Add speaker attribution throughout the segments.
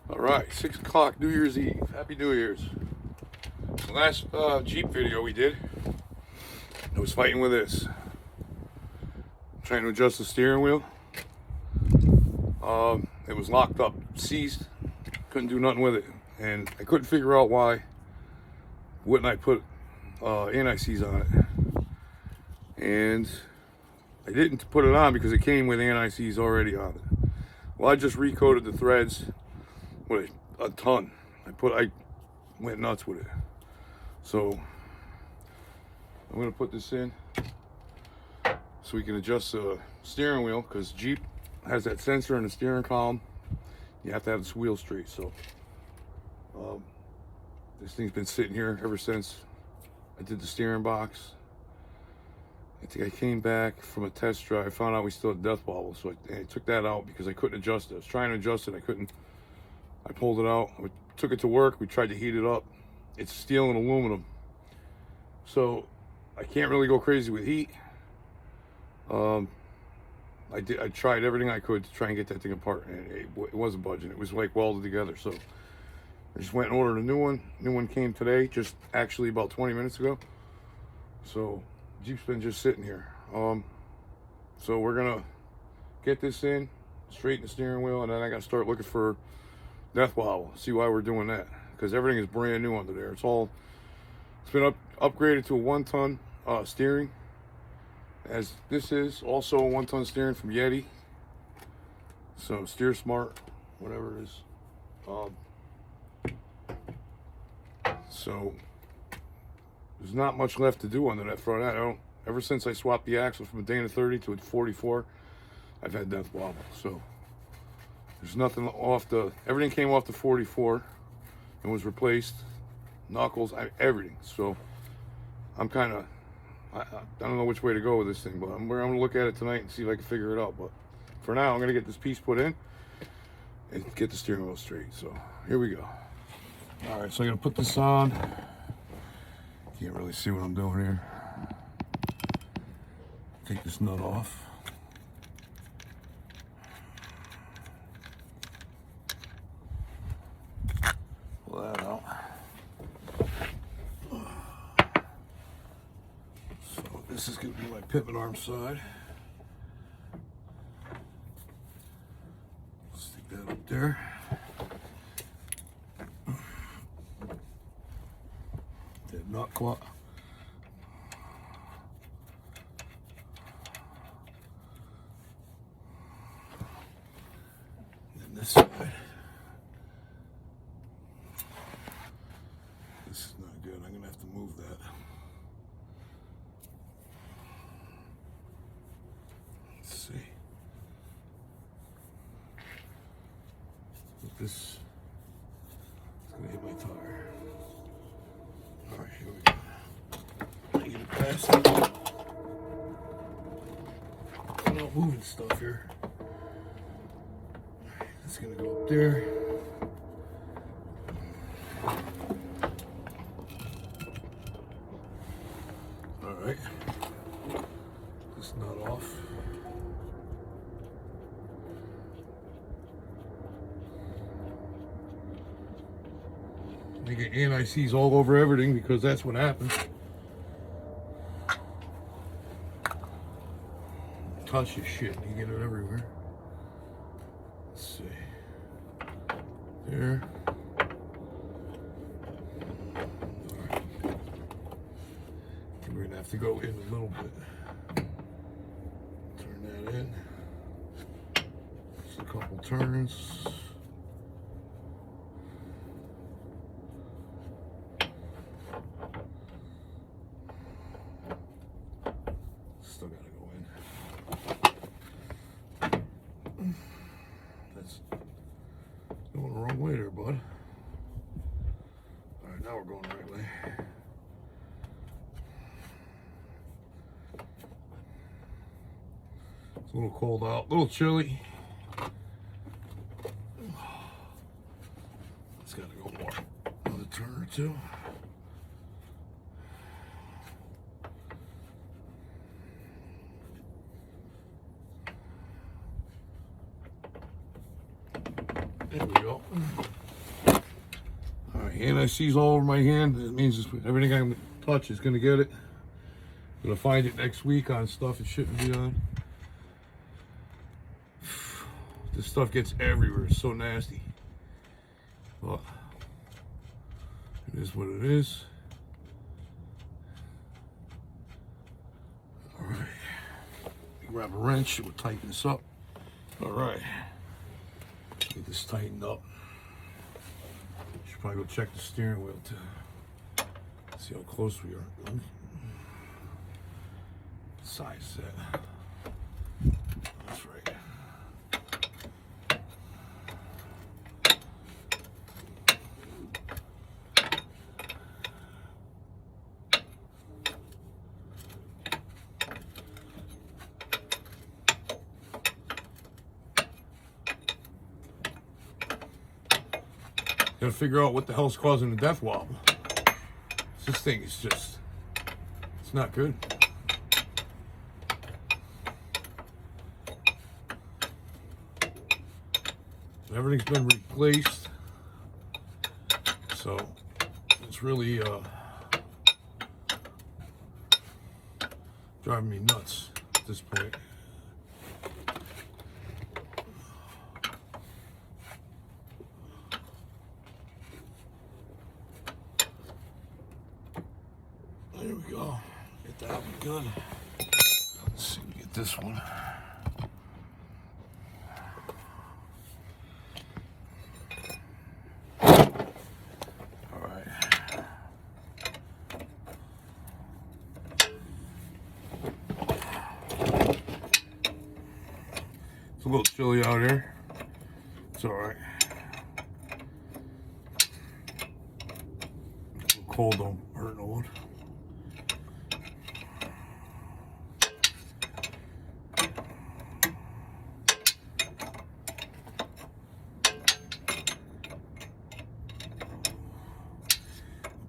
Speaker 1: All right, 6 o'clock, New Year's Eve. Happy New Year's. The last Jeep video we did, I was fighting with this. Trying to adjust the steering wheel. It was locked up, seized. Couldn't do nothing with it. And I couldn't figure out why wouldn't I put anti-seize on it. And I didn't put it on because it came with anti-seize already on it. Well, I just recoated the threads with a ton. I went nuts with it. So I'm gonna put this in so we can adjust the steering wheel, because Jeep has that sensor in the steering column. You have to have this wheel straight. So this thing's been sitting here ever since I did the steering box. I think I came back from a test drive. I found out we still had death wobble, so I took that out because I couldn't adjust it. I was trying to adjust it, I couldn't. I pulled it out. I took it to work. We tried to heat it up. It's steel and aluminum, so I can't really go crazy with heat. I tried everything I could to try and get that thing apart, and it wasn't budging. It was like welded together. So I just went and ordered a new one. New one came today, just actually about 20 minutes ago. So Jeep's been just sitting here. So we're gonna get this in, straighten the steering wheel, and then I gotta start looking for death wobble. See why we're doing that, because everything is brand new under there. It's been upgraded to a 1-ton steering, as this is also a 1-ton steering from Yeti. So Steer Smart, whatever it is. So there's not much left to do under that front end. Ever since I swapped the axle from a Dana 30 to a 44, I've had death wobble. So there's nothing off everything came off the 44 and was replaced. Knuckles, everything. So I'm kind of, I don't know which way to go with this thing, but I'm going to look at it tonight and see if I can figure it out. But for now, I'm going to get this piece put in and get the steering wheel straight. So here we go. All right, so I'm going to put this on. Can't really see what I'm doing here. Take this nut off. Pull that out. So this is going to be my pivot arm side. Stick that up there. That nut cloth. And this side. This is not good. I'm going to have to move that. Let's see. This is going to hit my tire. All right, here we go. I get it past it. I'm not moving stuff here. It's going to go up there. All right. This nut off. They get anti-seize all over everything because that's what happens. Touch this shit, you get it everywhere. Let's see. There. Alright. We're gonna have to go in a little bit. Turn that in. Just a couple turns. Still gotta go in. That's going the wrong way there, bud. Alright, now we're going the right way. It's a little cold out, a little chilly. It's gotta go more. Another turn or two. There we go. All right, anti-seize all over my hand. That means everything I touch is gonna get it. Gonna find it next week on stuff it shouldn't be on. This stuff gets everywhere. It's so nasty. Well, it is what it is. All right. Grab a wrench. We'll tighten this up. All right. Get this tightened up. Should probably go check the steering wheel to see how close we are. Size set. That's right. Gotta figure out what the hell's causing the death wobble. This thing is just, it's not good. Everything's been replaced, so it's really driving me nuts at this point. There we go. Get that one good. Let's see, get this one. It's a little chilly out here. It's all right. A little cold don't hurt no one.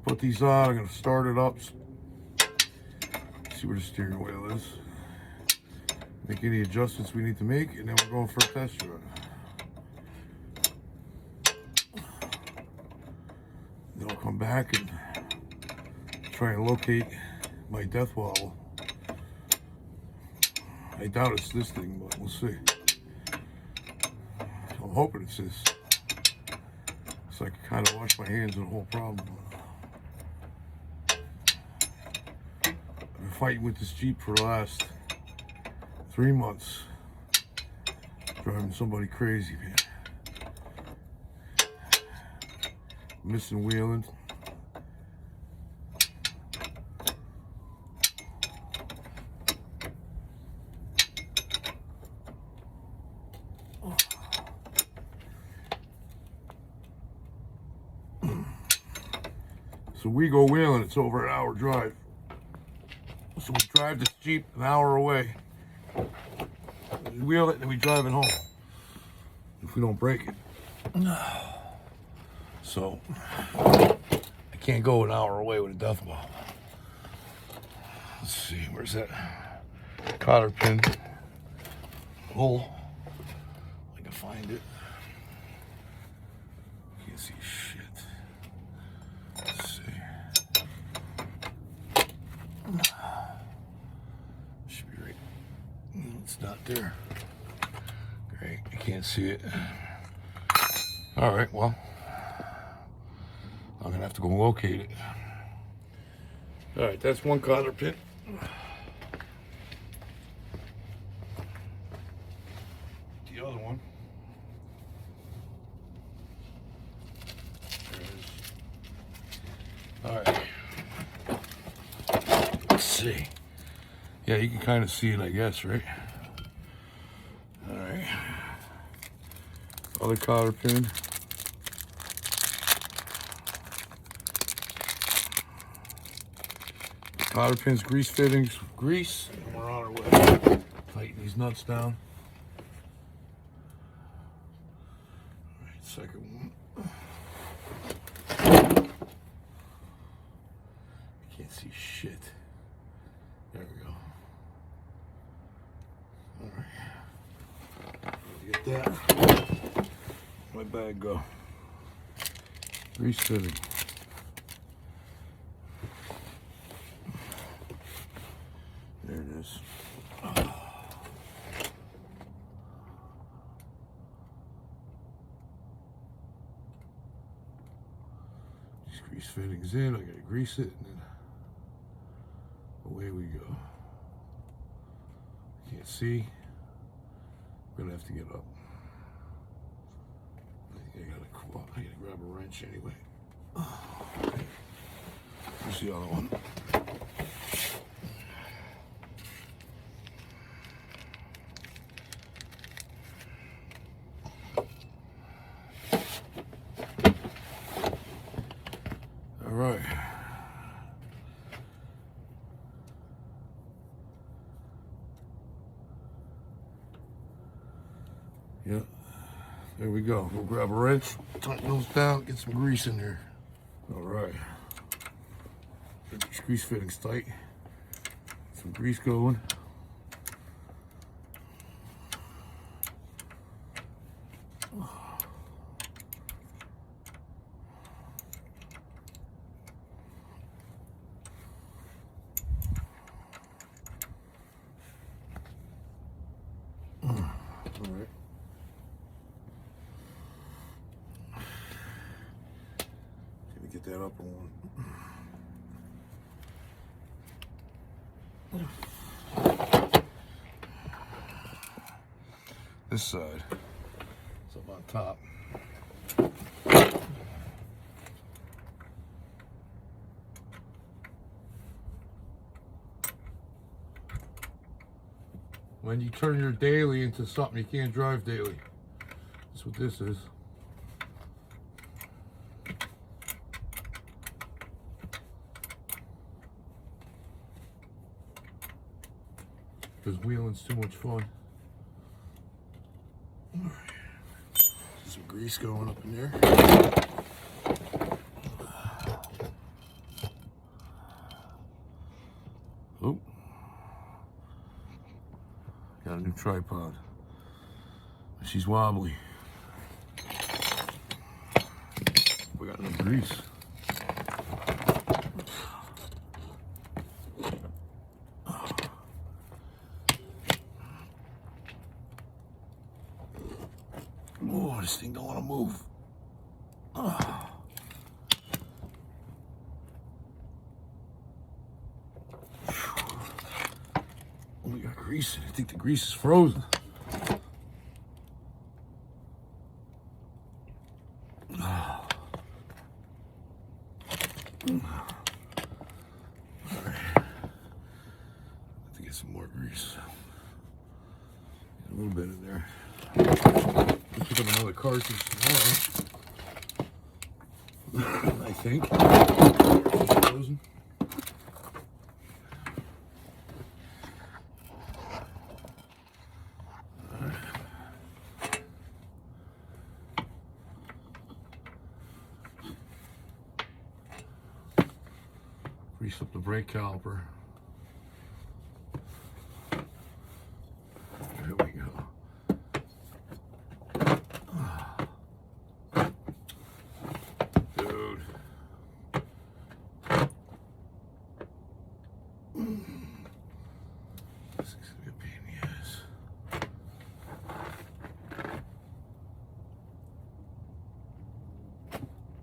Speaker 1: Put these on. I'm gonna start it up. See where the steering wheel is. Make any adjustments we need to make, and then we're going for a test run. Then I'll come back and try and locate my death wobble. I doubt it's this thing, but we'll see. I'm hoping it's this. So I can kind of wash my hands of the whole problem. I've been fighting with this Jeep for the last 3 months, driving somebody crazy, man. Missing wheeling. So we go wheeling, it's over an hour drive. So we drive this Jeep an hour away. We wheel it and we drive it home if we don't break it. So I can't go an hour away with a death wobble. Let's see, where's that cotter pin hole? I can find it. Can't see shit. Let's see. Should be right. It's not there. Great, you can't see it. All right, well, I'm gonna have to go locate it. All right, that's one cotter pin. The other one. There it is. All right. Let's see. Yeah, you can kind of see it, I guess, right? All right. Other cotter pin. Cotter pins, grease fittings, grease, and we're on our way. Tighten these nuts down. All right, second one. I can't see shit. There we go. All right. Get that. Where'd my bag go? Grease fitting. There it is. These grease fittings in. I gotta grease it, and then away we go. Can't see. I'm gonna have to get up. I gotta grab a wrench anyway. Here's the other one. All right. Yep. There we go. We'll grab a wrench, tighten those down, get some grease in there. All right. Get these grease fittings tight. Some grease going. All right. Get that up on. This side is up on top. When you turn your daily into something you can't drive daily, that's what this is. Because wheeling's too much fun. All right. Some grease going up in there. Oh. Got a new tripod. She's wobbly. We got no grease. Oh, this thing don't want to move. Oh. We got grease. I think the grease is frozen. Oh. All right. I have to get some more grease. Get a little bit in there. Pick up another cartridge tomorrow. I think. Frozen. Grease up the brake caliper. There we go. Dude. This is gonna be a pain in the ass.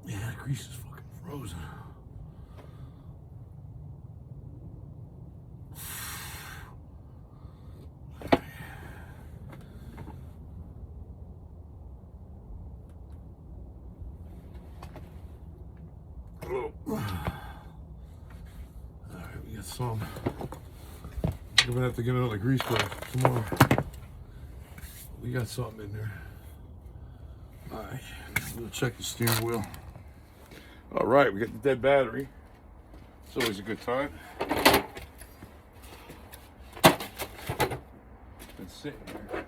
Speaker 1: Yeah, the grease is fucking frozen. Oh. Alright, we got some. We're gonna have to get another grease brush tomorrow. We got something in there. Alright, we'll check the steering wheel. Alright, we got the dead battery. It's always a good time. Been sitting here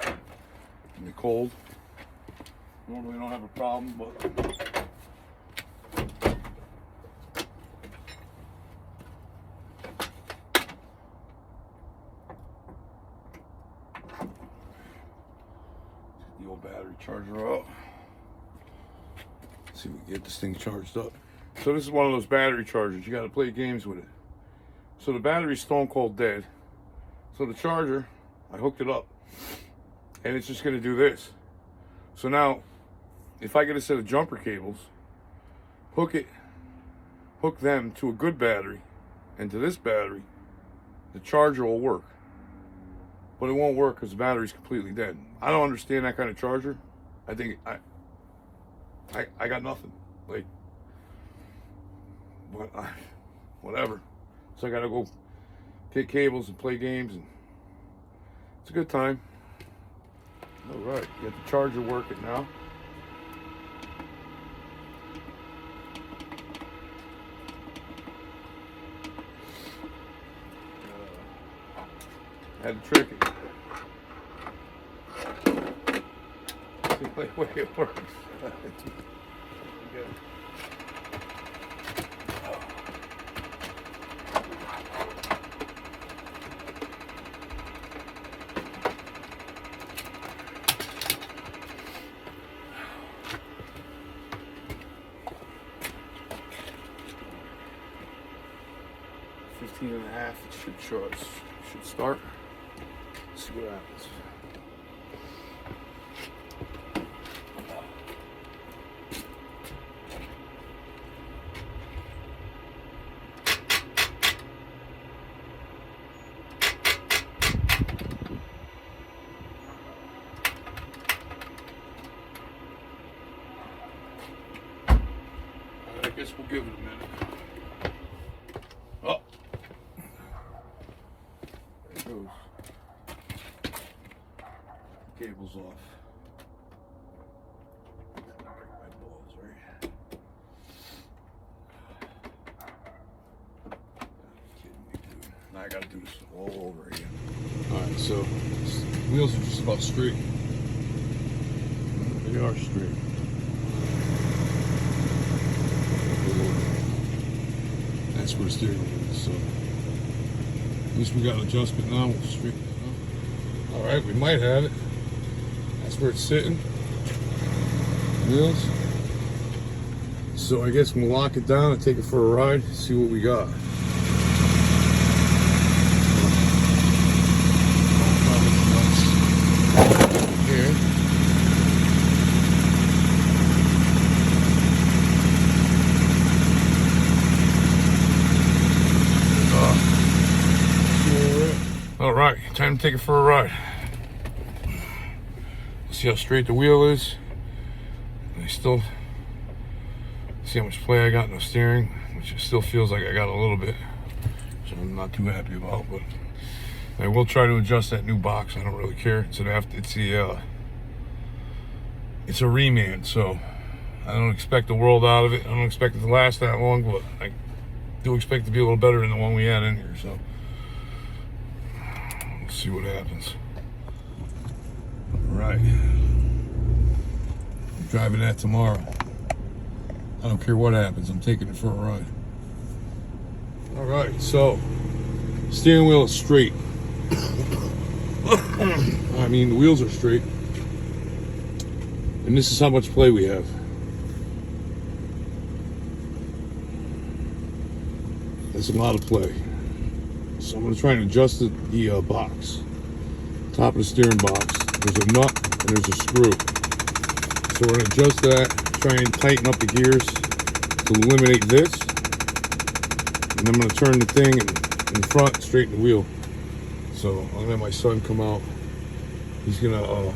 Speaker 1: in the cold. Normally don't have a problem, but the old battery charger up. Let's see if we can get this thing charged up. So this is one of those battery chargers. You got to play games with it. So the battery's stone cold dead. So the charger, I hooked it up, and it's just going to do this. So now, if I get a set of jumper cables, hook them to a good battery, and to this battery, the charger will work. But it won't work because the battery's completely dead. I don't understand that kind of charger. I think I got nothing. Like, whatever. So I gotta go get cables and play games, and it's a good time. All right, got the charger working now. Had to trick it. The way it works. $15.5, it should charge. Should start. Let's see what happens. I guess we'll give it a minute. Oh, there it goes. Cable's off. Break my balls, right? Kidding me, dude. Now I gotta do this all over again. Alright, so wheels are just about straight. They are straight. That's where the steering wheel is, so at least we got an adjustment now. We'll straighten it up. Alright, we might have it. That's where it's sitting. Wheels. So I guess we'll lock it down and take it for a ride, see what we got. Here. All right, time to take it for a ride. See how straight the wheel is. I still see how much play I got in the steering, which it still feels like I got a little bit, which I'm not too happy about. But I will try to adjust that new box. I don't really care. It's a reman, so I don't expect the world out of it. I don't expect it to last that long, but I do expect it to be a little better than the one we had in here. So let's see what happens. All right, I'm driving that tomorrow. I don't care what happens. I'm taking it for a ride. All right, so steering wheel is straight. I mean, the wheels are straight. And this is how much play we have. That's a lot of play. So I'm going to try and adjust the box. Top of the steering box. There's a nut and there's a screw. So we're going to adjust that, try and tighten up the gears to eliminate this. And I'm going to turn the thing in front, straighten the wheel. So I'm going to have my son come out. He's going to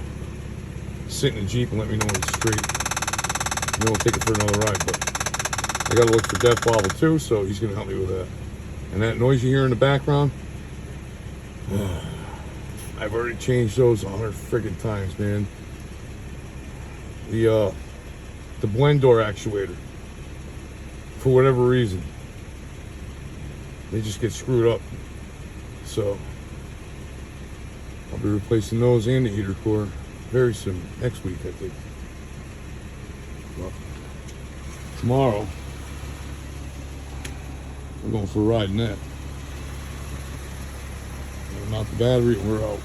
Speaker 1: sit in the Jeep and let me know when it's straight. And then we'll take it for another ride. But I got to look for depth wobble too, so he's going to help me with that. And that noise you hear in the background, I've already changed those 100 friggin' times, man. The blend door actuator, for whatever reason, they just get screwed up. So I'll be replacing those and the heater core very soon, next week I think. Well, tomorrow we're going for a ride in that. Mount the battery and we're out.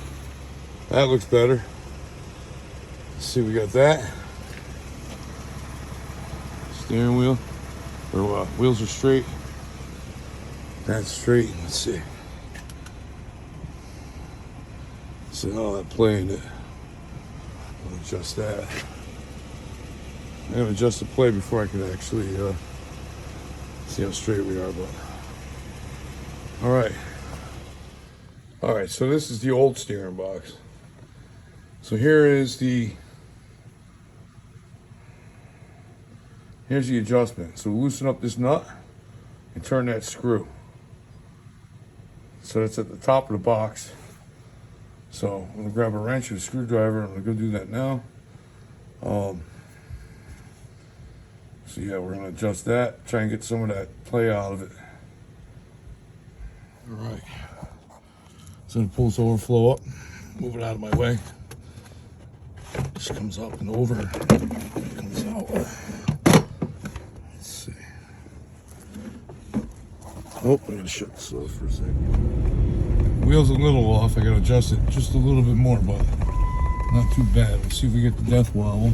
Speaker 1: That looks better. Let's see, we got that. steering wheel. Or wheels are straight. That's straight. Let's see. See how that playing it. I'll adjust that. I'm gonna adjust the play before I can actually see how straight we are. But all right. So this is the old steering box. So here's the adjustment. So loosen up this nut and turn that screw. So it's at the top of the box. So I'm gonna grab a wrench or a screwdriver. I'm gonna go do that now. So yeah, we're gonna adjust that, try and get some of that play out of it. All right. So I'm gonna pull this overflow up, move it out of my way. This comes up and over, comes out. Let's see. Oh, I gotta shut this off for a second. Wheel's a little off, I gotta adjust it just a little bit more, but not too bad. Let's see if we get the death wobble.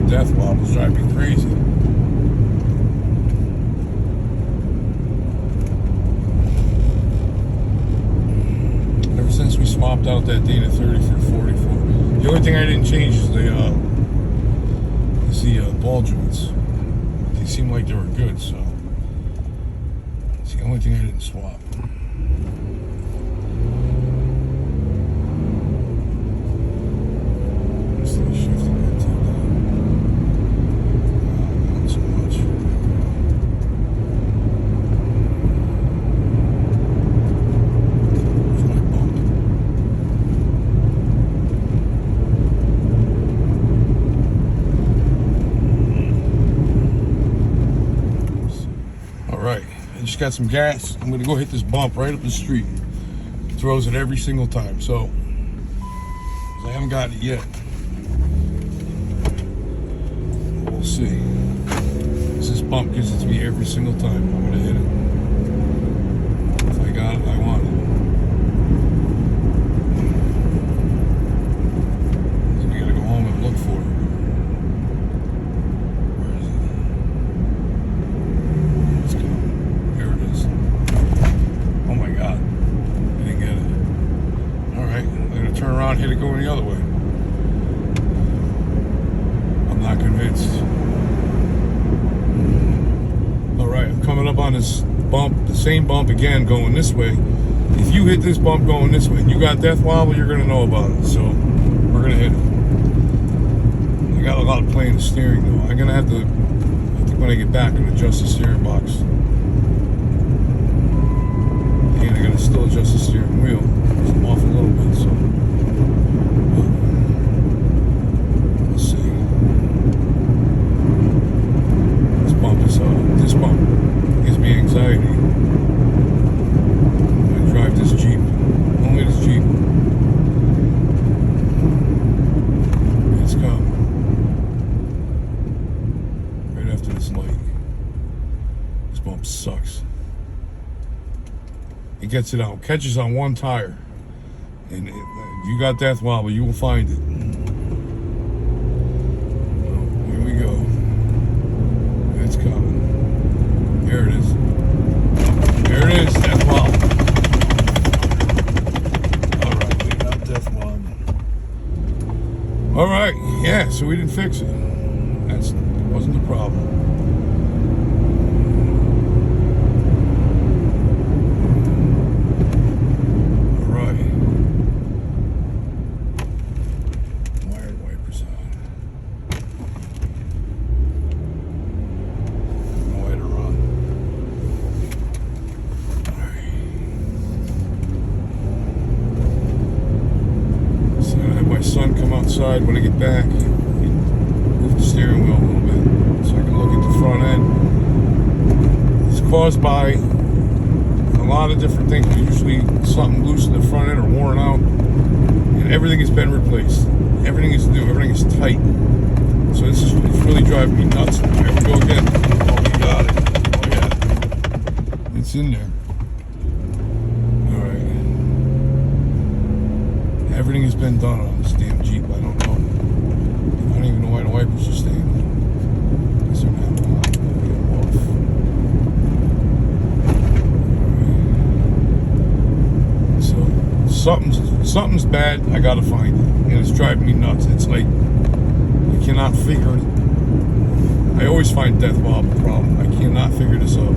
Speaker 1: Death wobbles drive me crazy. Ever since we swapped out that Dana 30 for 44, the only thing I didn't change is the ball joints. They seem like they were good, so it's the only thing I didn't swap. Just got some gas. I'm gonna go hit this bump right up the street. It throws it every single time, so I haven't gotten it yet. We'll see. This bump gives it to me every single time. I'm gonna hit it. If I got it, I want it. So we gotta go home and look for it. Turn around, hit it going the other way. I'm not convinced. All right, I'm coming up on this bump, the same bump again, going this way. If you hit this bump going this way and you got death wobble, you're gonna know about it. So we're gonna hit it. I got a lot of play in the steering though. I'm gonna have to, I think when I get back, I'm gonna adjust the steering box. And I gotta still adjust the steering wheel. I'm off a little bit, so. Let's see. This bump gives me anxiety. I drive this Jeep. Only this Jeep. It's come. Right after this light. This bump sucks. It gets it out. Catches on one tire. And if you got death wobble, you will find it. Here we go. It's coming. Here it is. There it is, death wobble. Alright, we got death wobble. Alright, yeah, so we didn't fix it. That wasn't the problem. Sun come outside when I get back, move the steering wheel a little bit so I can look at the front end. It's caused by a lot of different things. Usually something loose in the front end or worn out, and everything has been replaced. Everything is new, everything is tight. So it's really driving me nuts. Here we go again. Oh, we got it. Oh yeah, it's in there. Everything has been done on this damn Jeep. I don't know. I don't even know why the wipers are staying on. Guess they're not on. They're off. So something's bad. I gotta find it, and it's driving me nuts. It's like I cannot figure it. I always find death wobble problem. I cannot figure this out.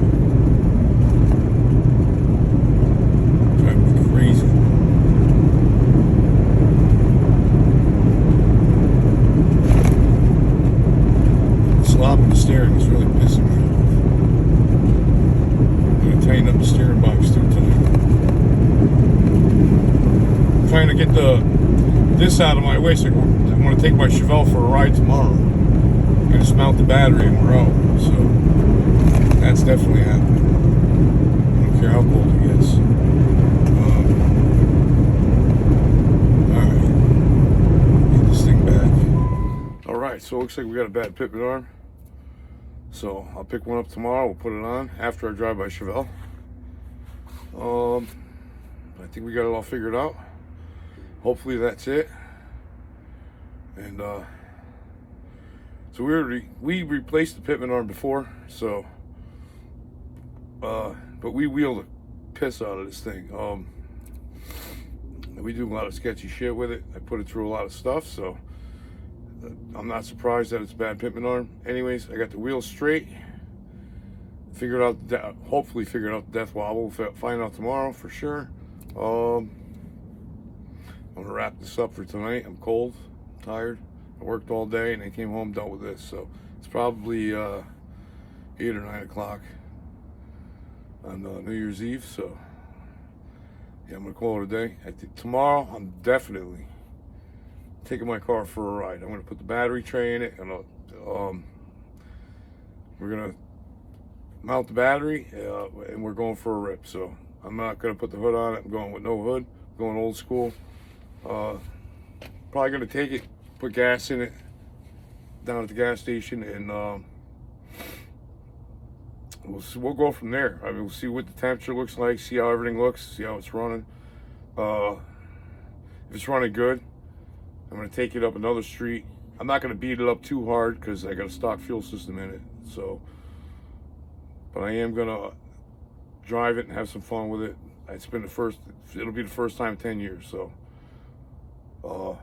Speaker 1: Driving me crazy. Slopping the steering is really pissing me off. I'm going to tighten up the steering box too tonight. I'm trying to get this out of my way so I'm going to take my Chevelle for a ride tomorrow. I'm going to mount the battery and we're out. So that's definitely happening. I don't care how cold it gets. Alright. Get this thing back. Alright, so it looks like we got a bad pivot arm. So I'll pick one up tomorrow. We'll put it on after I drive by Chevelle. I think we got it all figured out. Hopefully that's it. And so we replaced the pivot arm before. So, but we wheeled the piss out of this thing. We do a lot of sketchy shit with it. I put it through a lot of stuff. So. I'm not surprised that it's a bad pitman arm. Anyways, I got the wheels straight. Figured out, hopefully figured out the death wobble. We'll find out tomorrow for sure. I'm gonna wrap this up for tonight. I'm cold, I'm tired. I worked all day and I came home, dealt with this. So it's probably 8 or 9 o'clock on New Year's Eve. So yeah, I'm gonna call it a day. I think tomorrow I'm definitely taking my car for a ride. I'm gonna put the battery tray in it, and we're gonna mount the battery, and we're going for a rip. So I'm not gonna put the hood on it. I'm going with no hood. I'm going old school. Probably gonna take it, put gas in it down at the gas station, and we'll go from there. I mean, we'll see what the temperature looks like, see how everything looks, see how it's running. If it's running good, I'm gonna take it up another street. I'm not gonna beat it up too hard because I got a stock fuel system in it. So, but I am gonna drive it and have some fun with it. It'll be the first time in 10 years. So, but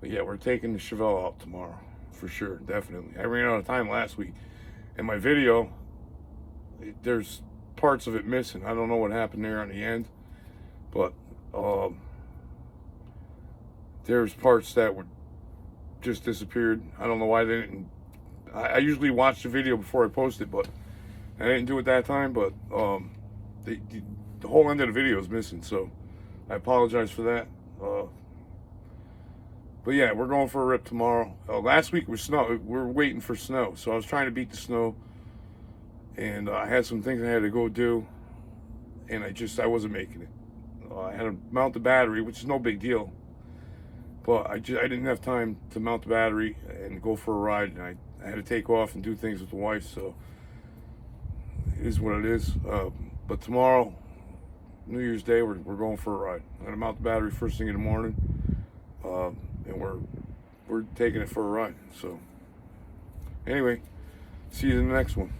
Speaker 1: yeah, we're taking the Chevelle out tomorrow for sure, definitely. I ran out of time last week. In my video, there's parts of it missing. I don't know what happened there on the end, but there's parts that were just disappeared. I don't know why they didn't. I usually watch the video before I post it, but I didn't do it that time. But the whole end of the video is missing, so I apologize for that. But yeah, we're going for a rip tomorrow. Last week was snow. We're waiting for snow, so I was trying to beat the snow, and I had some things I had to go do, and I wasn't making it. I had to mount the battery, which is no big deal, but I didn't have time to mount the battery and go for a ride, and I had to take off and do things with the wife. So it is what it is. But tomorrow New Year's Day, we're going for a ride. I'm gonna mount the battery first thing in the morning, and we're taking it for a ride. So anyway, see you in the next one.